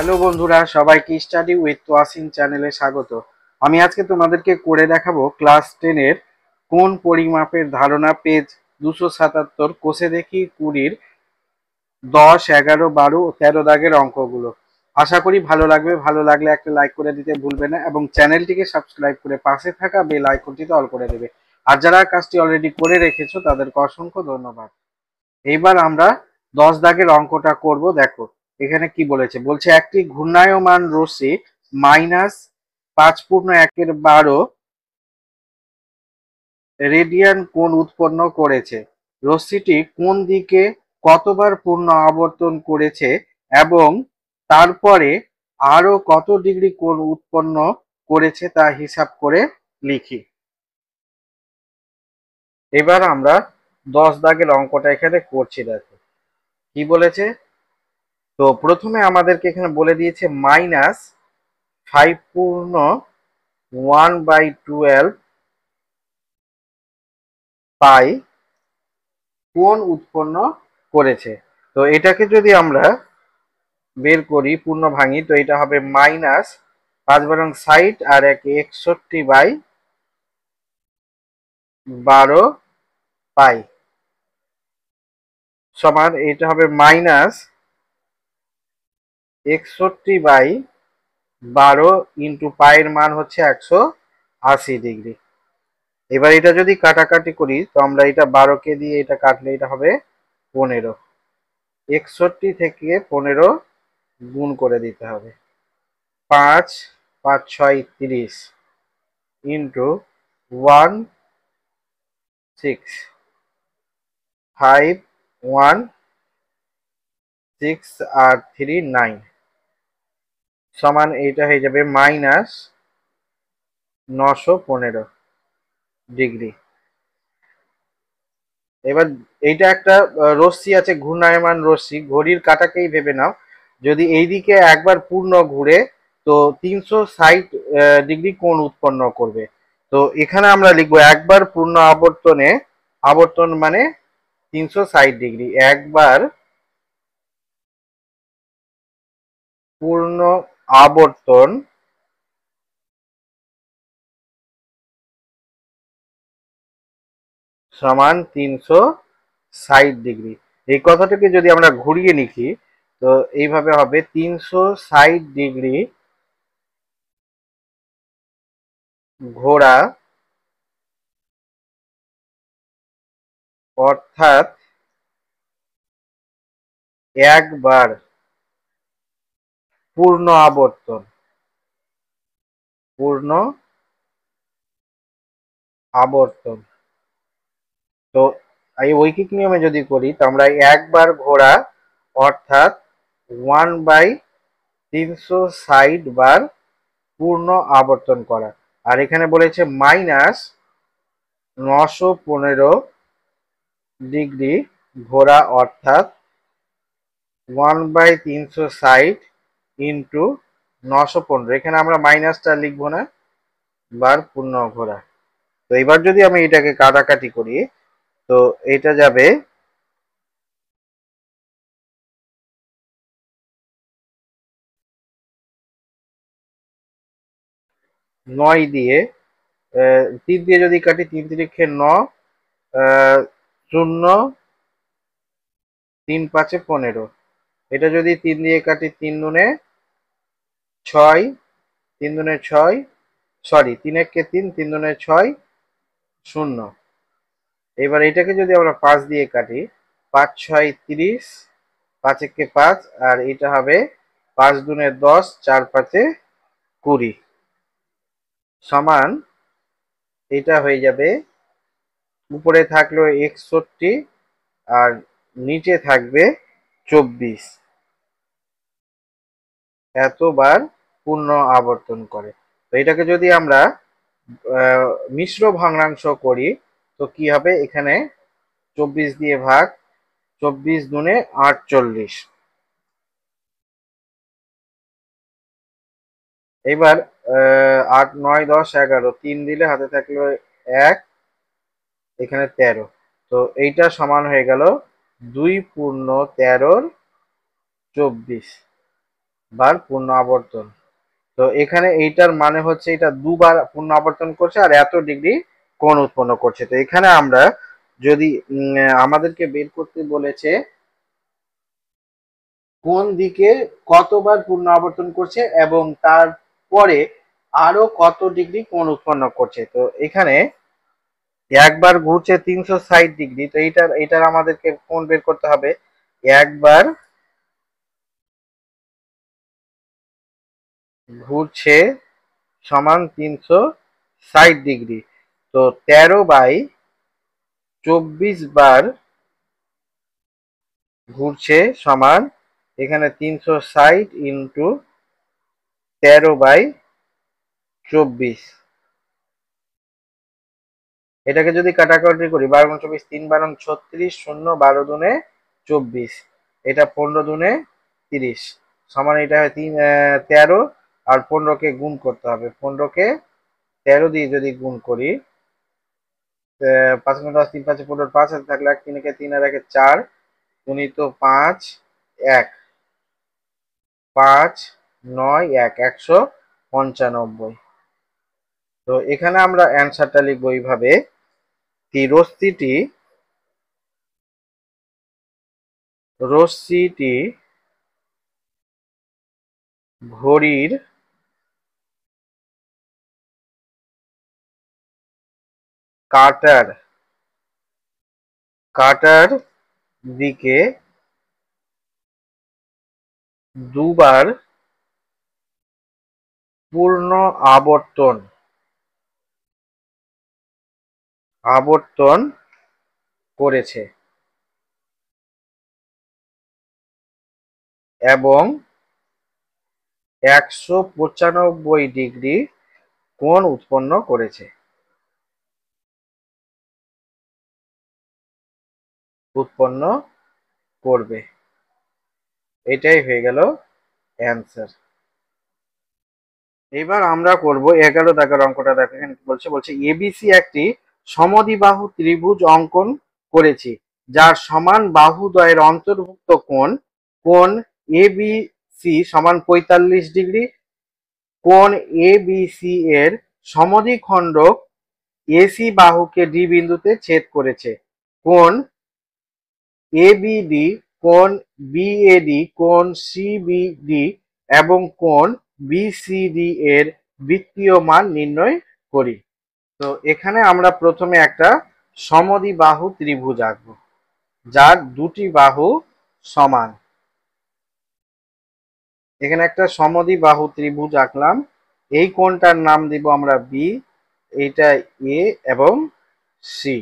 Hello বন্ধুরা, সবাইকে study with Toyasin চ্যানেলে স্বাগত। আমি আজকে তোমাদেরকে করে দেখাবো ক্লাস 10 এর কোণ পরিমাপের ধারণা, পেজ 277, কোষে দেখি 20-র 10, 11, 12 ও 13 দাগের অঙ্কগুলো। আশা করি ভালো লাগবে। ভালো লাগলে একটা লাইক করে দিতে ভুলবে না এবং চ্যানেলটিকে সাবস্ক্রাইব করে পাশে থাকা বেল আইকনটিতে অল করে দেবে। আর যারা কাজটি অলরেডি করে রেখেছো তাদেরকে অসংখ্য ধন্যবাদ। এইবার আমরা 10 দাগের অঙ্কটা করব। দেখো এখানে কি বলেছে, বলছে একটি ঘূর্ণায়মান রশ্মি -5.1/12 রেডিয়ান কোণ উৎপন্ন করেছে। রশ্মিটি কোন দিকে কতবার পূর্ণ আবর্তন করেছে এবং তারপরে আরো কত ডিগ্রি কোণ উৎপন্ন করেছে তা হিসাব করে লিখি। এবার আমরা 10 দাগের অঙ্কটা এখানে করছি। দেখো কি বলেছে। তো প্রথমে আমাদেরকে এখানে বলে দিয়েছে -5.1/12 পাই কোণ উৎপন্ন করেছে। তো এটাকে যদি আমরা বের করি, পূর্ণ ভাঙি, তো এটা হবে -5 × 60 আর 61/12 পাই সমান, এটা হবে -61/12 ইন্টু পায়ের মান হচ্ছে 180 ডিগ্রি। এবার এটা যদি কাটাকাটি করি তো আমরা এটা 12কে দিয়ে এটা কাটলে এটা হবে 15। 61 থেকে 15 গুণ করে দিতে হবে। 5 5 6 30 ইন্টু 1 6 5 1 6 আর 3 9 সমান, এইটা হয়ে যাবে -915 ডিগ্রি। এবার এইটা একটা রশ্মি আছে, ঘূর্ণায়মান রশ্মি, ঘড়ির কাঁটাকেই ভেবে নাও। যদি এইদিকে একবার পূর্ণ ঘুরে তো 360 ডিগ্রি কোণ উৎপন্ন করবে। তো এখানে আমরা লিখবো একবার পূর্ণ আবর্তনে, আবর্তন মানে 360 ডিগ্রি, একবার পূর্ণ আবর্তন সমান 360 ডিগ্রি। এই কথাটাকে যদি আমরা ঘুরিয়ে লিখি তো এইভাবে হবে 360 ডিগ্রি ঘোরা, অর্থাৎ একবার পূর্ণ আবর্তন, পূর্ণ আবর্তন। তো এই ঐকিক নিয়মে যদি করি তো আমরা একবার ঘোরা অর্থাৎ 1/360 বার পূর্ণ আবর্তন করা। আর এখানে বলেছে -915 ডিগ্রি ঘোরা অর্থাৎ 1/360 ইন্টু 915, এখানে আমরা মাইনাসটা লিখবো না, বার পূর্ণ ঘোরা। তো এবার যদি আমি এটাকে কাটাকাটি করি তো এটা যাবে 9 দিয়ে, 3 দিয়ে যদি কাটি 3 তিরিখে 9, 0 3 5 15। এটা যদি 3 দিয়ে কাটি 3 দুনে 6, 3 দুনে 6, সরি 3 একে 3, 3 দুনে 6, 0। এবার এটাকে যদি আমরা 5 দিয়ে কাটি, 5 6 30, 5 একে 5 আর এটা হবে 5 দুনে 10, 4 5 20 সমান, এটা হয়ে যাবে, উপরে থাকলো 61 আর নিচে থাকবে 24, এতবার পূর্ণ আবর্তন করে। তো এটাকে যদি আমরা মিশ্র ভগ্নাংশ করি তো কি হবে, এখানে 24 দিয়ে ভাগ, 24 দুনে 48। এবার 8 9 10 11, 3 দিলে হাতে থাকলো 1, এখানে 13। তো এইটা সমান হয়ে গেল 2 পূর্ণ 13 24। বার পূর্ণ আবর্তন। তো এখানে এইটার মানে হচ্ছে এটা দুবার পূর্ণ আবর্তন করছে আর এত ডিগ্রি কোণ উৎপন্ন করছে। তো এখানে আমরা যদি আমাদেরকে বের করতে বলেছে কোন দিকে কতবার পূর্ণ আবর্তন করছে এবং তারপরে আরো কত ডিগ্রি কোণ উৎপন্ন করছে। তো এখানে একবার ঘুরছে 360 ডিগ্রি, তো এটার আমাদেরকে কোণ বের করতে হবে। একবার ঘুরছে সমান 360 ডিগ্রি, তো 13/24 বার ঘুরছে সমান এখানে 360 × 13/24। এটাকে যদি কাটাকাটি করি 12×24 3×12 = 36, 0 12 দুনে 24, এটা 15 দুনে 30 সমান এটা হয় 13, আর 15কে গুণ করতে হবে। 15কে 13 দিয়ে যদি গুণ করি 5×10 3 5 15 5 হাতে থাকলে 1 3 একে 3 আর 1 4 গুণিত 5 1 5 9 1 195। তো এখানে আমরা অ্যান্সারটা লিখবো এইভাবে, রশ্মিটি ঘড়ির কাঁটার দিকে দুবার পূর্ণ আবর্তন করেছে এবং 195 ডিগ্রি কোণ উৎপন্ন করবে। এটাই হয়ে গেল অ্যান্সার। এবার আমরা করব 11 দাগের অঙ্কটা। দেখো এখানে কি বলছে এবিসি একটি সমদ্বিবাহু ত্রিভুজ অঙ্কন করেছি যার সমান বাহুদ্বয়ের অন্তর্ভুক্ত কোণ এবিসি সমান 45 ডিগ্রি। কোণ এবিসি এর সমদ্বিখণ্ডক এসি বাহুকে ডি বিন্দুতে ছেদ করেছে। কোণ এবিডি, কোণ বিএডি, কোণ সিবিডি এবং কোণ বিসিডি এর বৃত্তীয় মান নির্ণয় করি। তো এখানে আমরা প্রথমে একটা সমদ্বিবাহু ত্রিভুজ আঁকবো যার দুটি বাহু সমান। এখানে একটা সমদ্বিবাহু ত্রিভুজ আঁকলাম, এই কোণটার নাম দিব আমরা বি, এইটা এ এবং সি।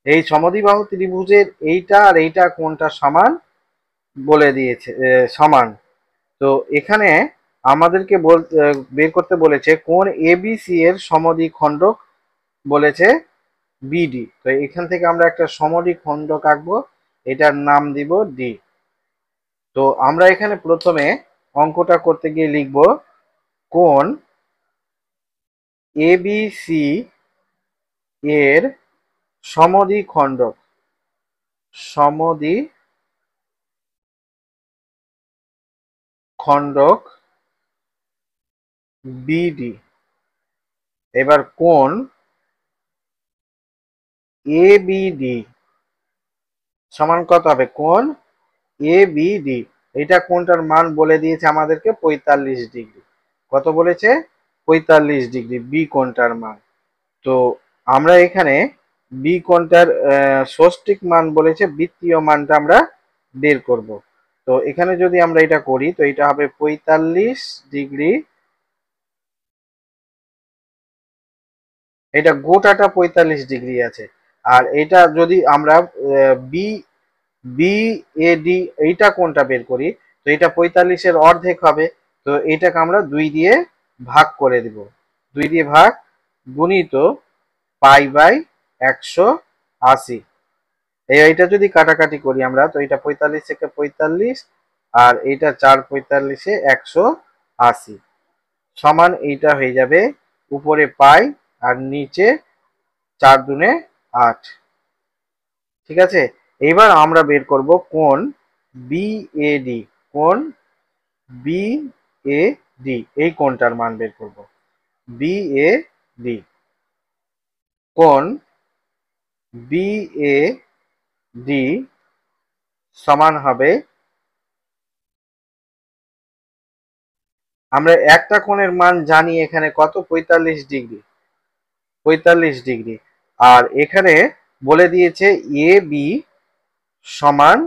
এই সমদ্বিবাহু ত্রিভুজের এইটা আর এইটা কোণটা সমান বলে দিয়েছে, সমান। তো এখানে আমাদেরকে বের করতে বলেছে কোণ এবিসি এর সমদ্বিখণ্ডক বলেছে বিডি। তো এখান থেকে আমরা একটা সমদ্বিখণ্ডক আঁকবো, এটার নাম দিব ডি। তো আমরা এখানে প্রথমে অঙ্কটা করতে গিয়ে লিখব কোণ এবিসি এর সমদ্বিখণ্ডক বিডি। এবার কোণ এবিডি সমান কত হবে? কোণ এবিডি, এটা কোণটার মান বলে দিয়েছে আমাদেরকে 45 ডিগ্রি। কত বলেছে? 45 ডিগ্রি বি কোণটার মান। তো আমরা এখানে বি কোণটার ষষ্ঠিক মান বলেছে, বৃত্তীয় মানটা আমরা বের করব। তো এখানে যদি আমরা এটা করি তো এটা হবে 45 ডিগ্রি, এটা গোটাটা 45 ডিগ্রি আছে। আর এটা যদি আমরা বি বিএডি এইটা কোণটা বের করি তো এটা 45-এর অর্ধেক হবে। তো এটাকে আমরা 2 দিয়ে ভাগ করে দিব, 2 দিয়ে ভাগ গুণিত π/180। এইটা যদি কাটাকাটি করি আমরা তো এটা 45 থেকে 45 আর এইটা 4 45-এ 180 সমান এইটা হয়ে যাবে উপরে পাই আর নিচে 4 দুনে 8। ঠিক আছে, এবার আমরা বের করব কোণ বিএডি। কোণ বি এ ডি, এই কোণটার মান বের করব। বি এ ডি, কোণ বি এ ডি সমান হবে, আমরা একটা কোণের মান জানি এখানে কত, 45 ডিগ্রি, 45 ডিগ্রি। আর এখানে বলে দিয়েছে এ বি সমান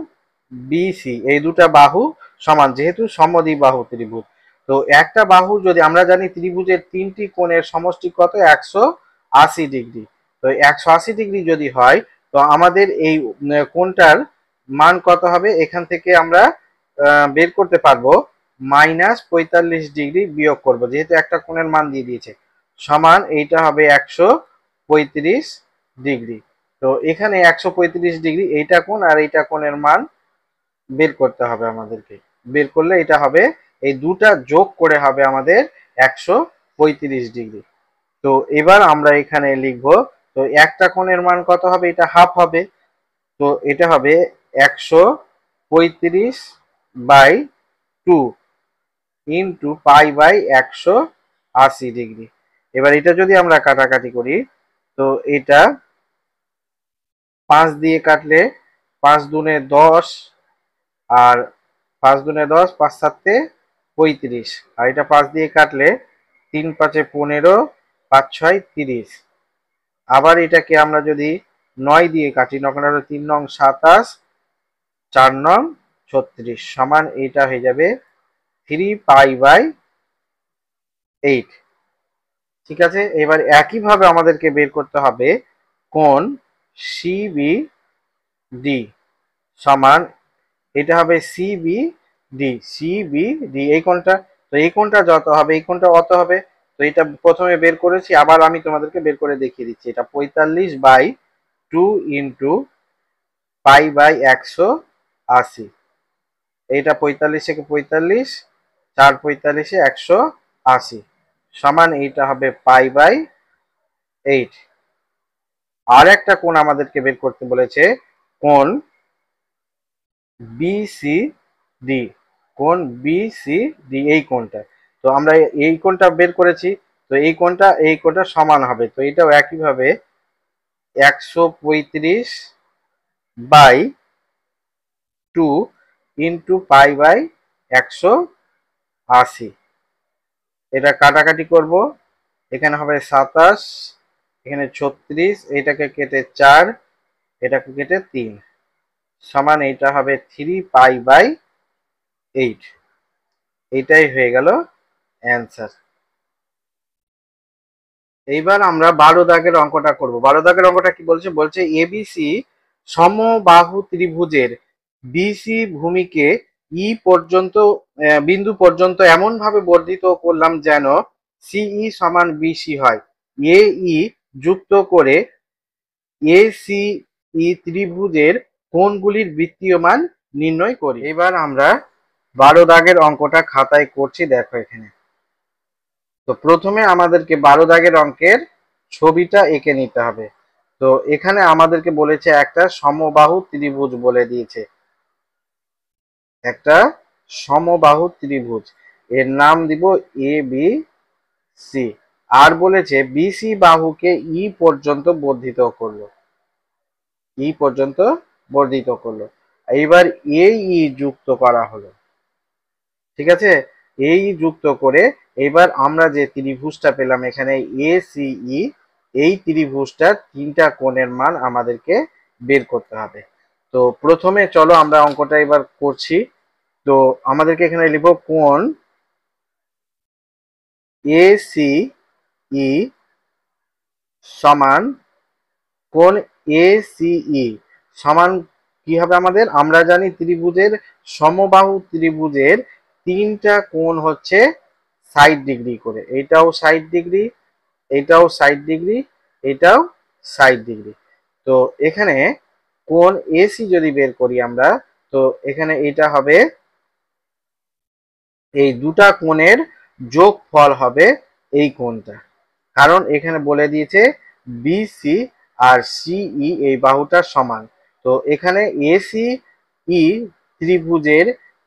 বিসি, এই দুটা বাহু সমান, যেহেতু সমদ্বিবাহু ত্রিভুজ। তো একটা বাহু যদি আমরা জানি ত্রিভুজের তিনটি কোণের সমষ্টি কত, 180 ডিগ্রি। তো 180 ডিগ্রি যদি হয়, তো আমাদের এই কোণটার মান কত হবে, এখান থেকে আমরা বের করতে পারবো -45 ডিগ্রি বিয়োগ করব, যেহেতু একটা কোণের মান দিয়ে দিয়েছে, সমান এইটা হবে 135 ডিগ্রি। তো এখানে 135 ডিগ্রি এইটা কোণ, আর এইটা কোণের মান বের করতে হবে আমাদেরকে। বের করলে এটা হবে, এই দুটা যোগ করে হবে আমাদের 135 ডিগ্রি। তো এবার আমরা এখানে লিখব, তো একটা কোণের মান কত হবে, এটা হাফ হবে, তো এটা হবে 135/2 ইন্টু পাই বাই 180 ডিগ্রি। এবার এটা যদি আমরা কাটাকাটি করি, তো এটা 5 দিয়ে কাটলে 5 দুনে 10, আর 5 দুনে 10, 5 7 35, আর এটা 5 দিয়ে কাটলে 3 5 15, 5 6 30। আবার এটাকে আমরা যদি 9 দিয়ে কাটি, 9 3 নং 27, 4 নং 36, সমান এটা হয়ে যাবে 3π/8। ঠিক আছে, এবার একইভাবে আমাদেরকে বের করতে হবে কোণ সিবিডি সমান, এটা হবে সিবিডি, এই কোণটা, তো এই কোণটা যত হবে এই কোণটা অত হবে। তো এটা প্রথমে বের করেছি, আবার আমি তোমাদেরকে বের করে দেখিয়ে দিচ্ছি। এটা 45/2 ইন্টু পাই/180, এইটা 45 থেকে 45, 4 45 180, সমান এইটা হবে π/8। আর একটা কোণ আমাদেরকে বের করতে বলেছে, কোণ বিসিডি, কোণ বিসিডি, এই কোণটা। তো আমরা এই কোণটা বের করেছি, তো এই কোণটা সমান হবে, তো এটাও একইভাবে 135/2 ইন্টু পাই/180। এটা কাটাকাটি করব, এখানে হবে 27, এখানে 36, এটাকে কেটে 4, এটাকে কেটে 3, সমান এইটা হবে 3π/8। এইটাই হয়ে গেল অ্যান্সার। এইবার আমরা 12 দাগের অঙ্কটা করব। 12 দাগের অঙ্কটা কি বলছে, বলছে এবিসি সমবাহু ত্রিভুজের বিসি ভূমিকে ই পর্যন্ত বিন্দু পর্যন্ত এমন ভাবে বর্ধিত করলাম যেন সিই সমান বিসি হয়। এ ই যুক্ত করে এসি ই ত্রিভুজের কোণগুলির বৃত্তীয় মান নির্ণয় করি। এবার আমরা 12 দাগের অঙ্কটা খাতায় করছি, দেখো এখানে। তো প্রথমে আমাদেরকে 12 দাগের অঙ্কের ছবিটা এঁকে নিতে হবে। তো এখানে আমাদেরকে বলেছে একটা সমবাহু ত্রিভুজ বলে দিয়েছে, একটা সমবাহু ত্রিভুজ, এর নাম দিব এ বি সি। আর বলেছে বিসি বাহুকে ই পর্যন্ত বর্ধিত করলো, ই পর্যন্ত বর্ধিত করলো। এইবার এই ই যুক্ত করা হলো, ঠিক আছে, এই যুক্ত করে এবার আমরা যে ত্রিভুজটা পেলাম এখানে এসিই, এই ত্রিভুজটার তিনটা কোণের মান আমাদেরকে বের করতে হবে। তো প্রথমে চলো আমরা অঙ্কটা এবার করছি। তো আমাদেরকে এখানে লিখব কোণ এসিই সমান, কোণ এসিই সমান কি হবে আমাদের, আমরা জানি ত্রিভুজের সমবাহু ত্রিভুজের তিনটা কোণ হচ্ছে 60 ডিগ্রি করে, এটাও 60 ডিগ্রি, এটাও 60 ডিগ্রি, এটাও 60 ডিগ্রি। তো এখানে কোণ এসি যদি বের করি আমরা, তো এখানে এটা হবে, এই দুটা কোণের যোগফল হবে এই কোণটা, কারণ এখানে বলে দিয়েছে বিসি আর সিই এই বাহুটা সমান। তো এখানে এসি ই ত্রিভুজের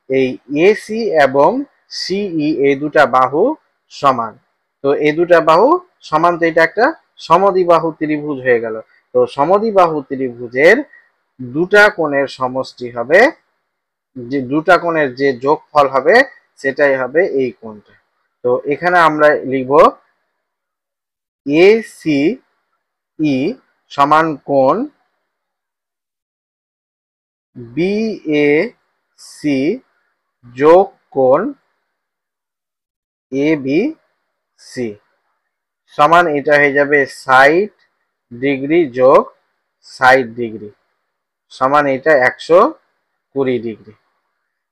এই এসি এবং সিই এই দুটা বাহু সমান। তো এই দুটা বাহু সমান, তো এটা একটা সমদ্বিবাহু ত্রিভুজ হয়ে গেল। তো সমদ্বিবাহু ত্রিভুজের দুটা কোণের সমষ্টি হবে, যে দুটা কোণের যে যোগফল হবে সেটাই হবে এই কোণটা। তো এখানে আমরা লিখব ACE সমান কোণ BAC যোগ কোণ ABC সমান, এটা হয়ে যাবে 60 ডিগ্রি যোগ 60 ডিগ্রি সমান এটা 120 ডিগ্রি।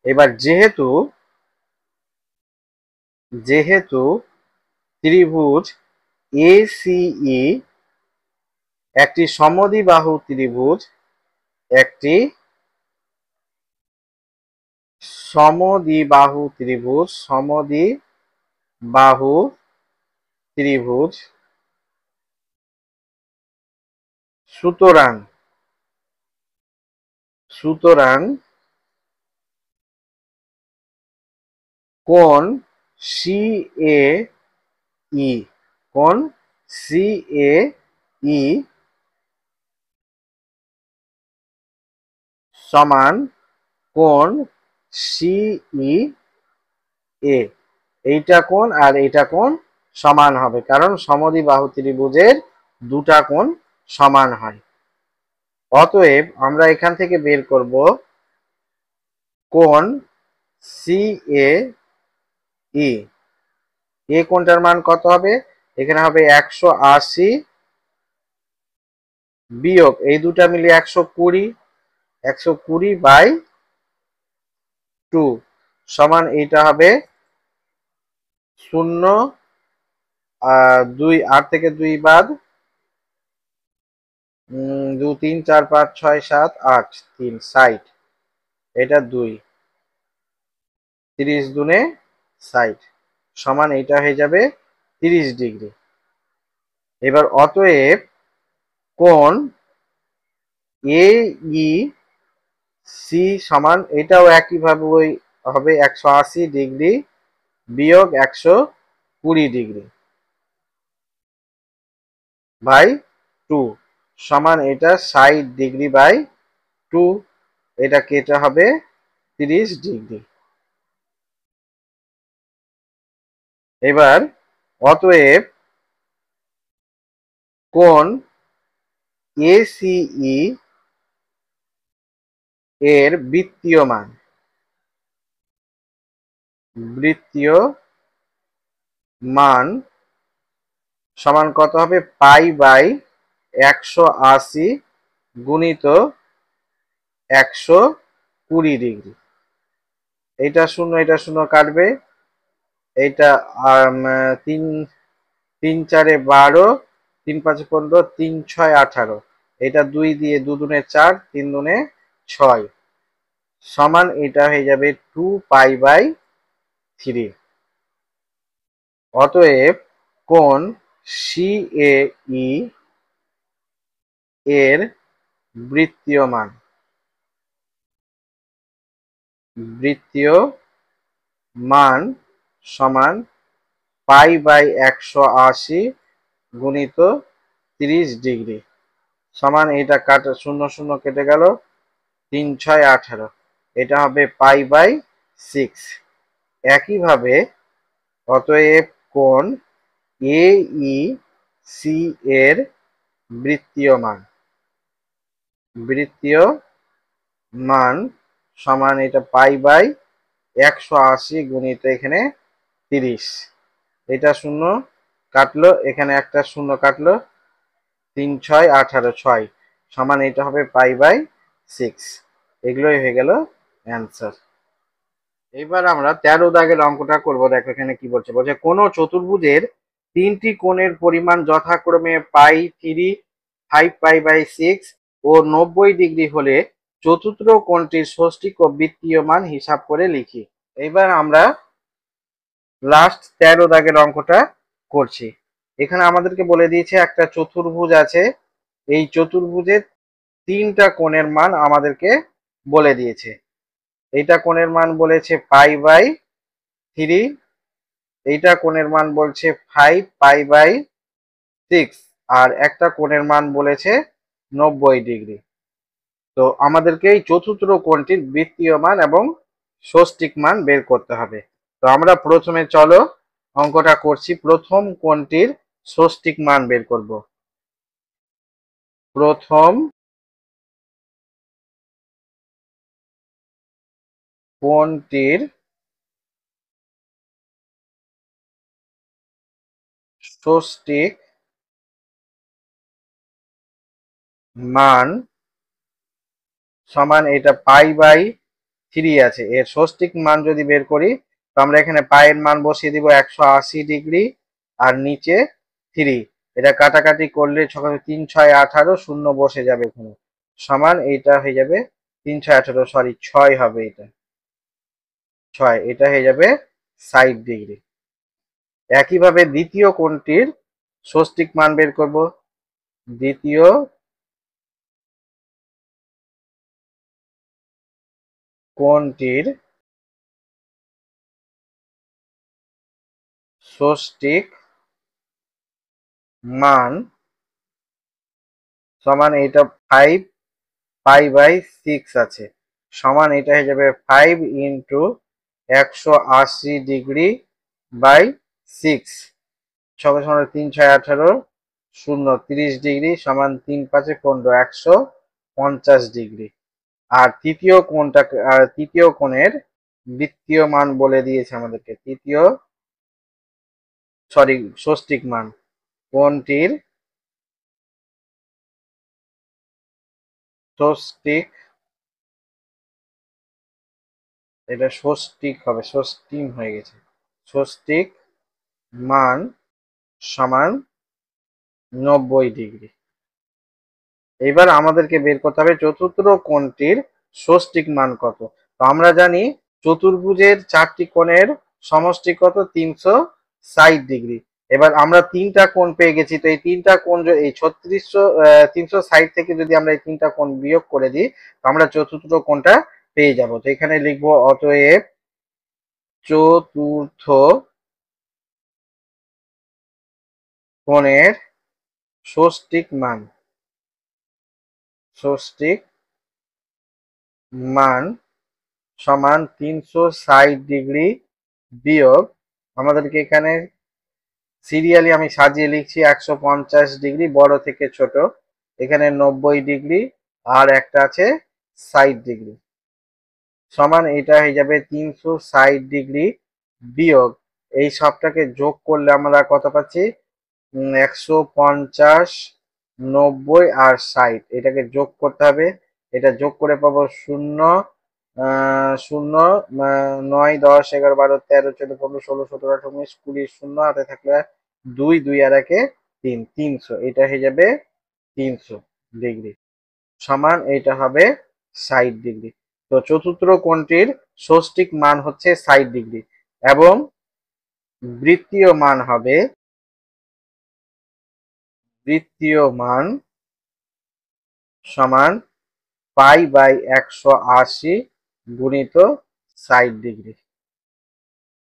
এবার যেহেতু ত্রিভুজ ACE একটি সমদ্বিবাহু ত্রিভুজ, একটি সমদ্বিবাহু ত্রিভুজ, সুতরাং কোণ CAE সমান কোণ CEA, এইটা কোণ আর এইটা কোণ সমান হবে, কারণ সমদ্বিবাহু ত্রিভুজের দুটা কোণ সমান হয়। অতএব আমরা এখান থেকে বের করব কোণ CAE। এ কোণটার মান কত হবে? এখানে হবে 180 বিয়োগ এই দুটা মিলে 120/2 সমান এইটা হবে 0, 2 8 থেকে 2 বাদ, 2 3 4 5 6 7 8 3 60, এটা 2 30 দুনে 60 সমান এইটা হয়ে যাবে 30 ডিগ্রি। এবার অতএব কোণ AEC সমান, এটাও একইভাবে ওই হবে 180 ডিগ্রি বিয়োগ 120 ডিগ্রি বাই 2 সমান এটা 60 ডিগ্রি বাই 2, এটা কেটে হবে 30 ডিগ্রি। এবার অতএব কোণ ACE এর বৃত্তীয় মান সমান কত হবে? পাই বাই 180 গুণিত 120 ডিগ্রি। এটা শূন্য কাটবে, এইটা 3 3 4 12, 3 5 15, 3 6 18, এটা 2 দিয়ে 2 দুনে 4, 3 দুনে 6 সমান এটা হয়ে যাবে 2 পাই বাই 3। অতএব কোণ CAE এর বৃত্তীয় মান সমান পাই বাই 180 গুণিত 30 ডিগ্রি সমান, এটা কাটা 0 কেটে গেল, 3 6 18, এটা হবে পাই বাই 6। একইভাবে অতএব কোণ AEC এর বৃত্তীয় মান সমান এটা পাই বাই 180 গুণিত এখানে 30, এটা 0 কাটলো, এখানে একটা 0 কাটলো, 3 6 18 6 সমান এটা হবে পাই বাই 6। এগুলোই হয়ে গেল অ্যান্সার। এবার আমরা 13 দাগের অঙ্কটা করব। দেখো এখানে কি বলছে, কোন চতুর্ভুজের তিনটি কোণের পরিমাণ যথাক্রমে পাই 3, 5 পাই বাই 6 ও 90 ডিগ্রি হলে চতুর্থ কোণটির ষষ্ঠিক ও বৃত্তীয় মান হিসাব করে লিখি। এবার আমরা লাস্ট 13 দাগের অঙ্কটা করছি। এখানে আমাদেরকে বলে দিয়েছে একটা চতুর্ভুজ আছে, এই চতুর্ভুজের তিনটা কোণের মান আমাদেরকে বলে দিয়েছে। এইটা কোণের মান বলেছে পাই বাই 3, এইটা কোণের মান বলছে 5 পাই/6, আর একটা কোণের মান বলেছে 90°। তো আমাদেরকে এই চতুর্থ কোণটির বৃত্তীয় মান এবং ষষ্ঠিক মান বের করতে হবে। তো আমরা প্রথমে চলো অঙ্কটা করছি। প্রথম কোণটির ষষ্ঠিক মান বের করব। প্রথম কোণটির ষষ্ঠিক মান সমান, এটা π/3 আছে, এর ষষ্ঠিক মান যদি বের করি তো আমরা এখানে পায়ের মান বসিয়ে দিব 180°, আর নিচে 3, এটা কাটাকাটি করলে 3 6 18, শূন্য বসে যাবে এখানে, সমান এইটা হয়ে যাবে 3 6 18, সরি 6 হবে, এটা 6, এটা হয়ে যাবে 60°। একইভাবে দ্বিতীয় কোণটির ষষ্ঠিক মান বের করব। দ্বিতীয় কোণটির ষষ্ঠিক মান সমান, এইটা 5π/6 আছে, সমান এটা হয়ে যাবে 5 ইন্টু 180°/6, 6 3 6 18, শূন্য 30°, সমান 3 5 15, 150°। আর তৃতীয় কোণের বৃত্তীয় মান বলে দিয়েছে আমাদেরকে, ষষ্ঠিক মান। কোণটির ষষ্ঠিক, এটা ষষ্ঠিক হবে, ষষ্ঠিক হয়ে গেছে, ষষ্ঠিক মান সমান 90°। এবার আমাদেরকে বের করতে হবে চতুর্থ কোণটির ষষ্ঠিক মান কত। তো আমরা জানি চতুর্ভুজের 4টি কোণের সমষ্টি কত, 360°। এবার আমরা 3টা কোণ পেয়ে গেছি, তো এই 3টা কোণ, এই 360 থেকে যদি আমরা এই 3টা কোণ বিয়োগ করে দিই তো আমরা চতুর্থ কোণটা পেয়ে যাব। তো এখানে লিখবো অতএব চতুর্থ কোণের ষষ্ঠিক মান সমান 360° বিয়োগ, আমাদেরকে এখানে সিরিয়ালি আমি সাজিয়ে লিখছি 150°, বড় থেকে ছোট, এখানে 90°, আর একটা আছে 60°, সমান এটা হয়ে যাবে 360° বিয়োগ, এই সবটাকে যোগ করলে আমরা কত পাচ্ছি, 150, 90 আর 60, এটাকে যোগ করতে হবে। এটা যোগ করে পাবো 0, 0, 9 10 11 12 13 14 15 16 17 18 19 20, শূন্য হাতে থাকলে 2 2 আর 1 3, 300, এটা হয়ে যাবে 300°, সমান এটা হবে 60°। তো চতুর্থ কোণটির ষষ্ঠিক মান হচ্ছে 60°, এবং বৃত্তীয় মান হবে, বৃত্তীয় মান সমান π/180 গুণিত 60°।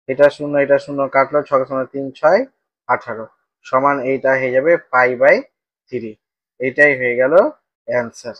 এটা শূন্য এটা শূন্য কাটলো, 6 3 6 18, সমান এইটা হয়ে যাবে π/3। এইটাই হয়ে গেল অ্যান্সার।